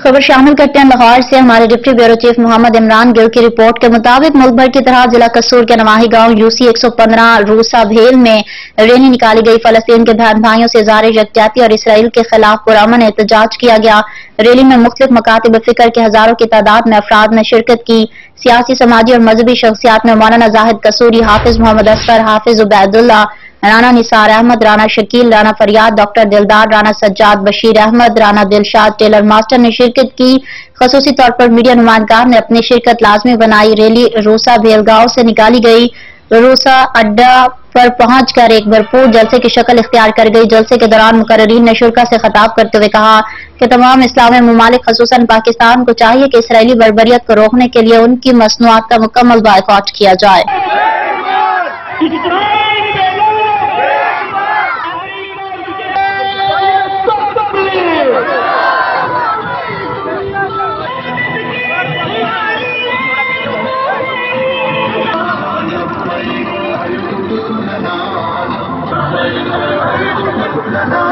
खबर शामिल करते हैं लाहौर से। हमारे deputy bureau chief Mohammad Imran Gill की रिपोर्ट के मुताबिक मुल्क भर की तरह जिला कसूर के नवाही गांव यूसी 115 रूसा भेल में रैली निकाली गई। फलस्तीन के बहन भाइयों से इज़हार यकजहती और इसराइल के खिलाफ पुरअमन एहतजाज किया गया। रैली में मुख्तलिफ मकातिब फिक्र के हजारों की तादाद में अफराद ने शिरकत की। सियासी, समाजी और मजहबी शख्सियात में मौलाना जाहिद कसूरी, हाफिज मोहम्मद असगर, हाफिज उबैदुल्ला, राना निसार अहमद, राना शकील, राना फरियाद, डॉक्टर दिलदार, राना सज्जाद, बशीर अहमद, राना दिलशाद, टेलर मास्टर ने शिरकत की। खसूसी तौर पर मीडिया नुमाइंदगार ने अपनी शिरकत लाजमी बनाई। रैली रूसा भेल गांव से निकाली गई। रूसा अड्डा पर पहुंचकर एक भरपूर जलसे की शक्ल इख्तियार कर गई। जलसे के दौरान मुकर्रीन ने शुरा से खिताब करते हुए कहा कि तमाम इस्लामी ममालिक खसूसन पाकिस्तान को चाहिए कि इसराइली बर्बरियत को रोकने के लिए उनकी मसनूआत का मुकम्मल बायकॉट किया जाए। No.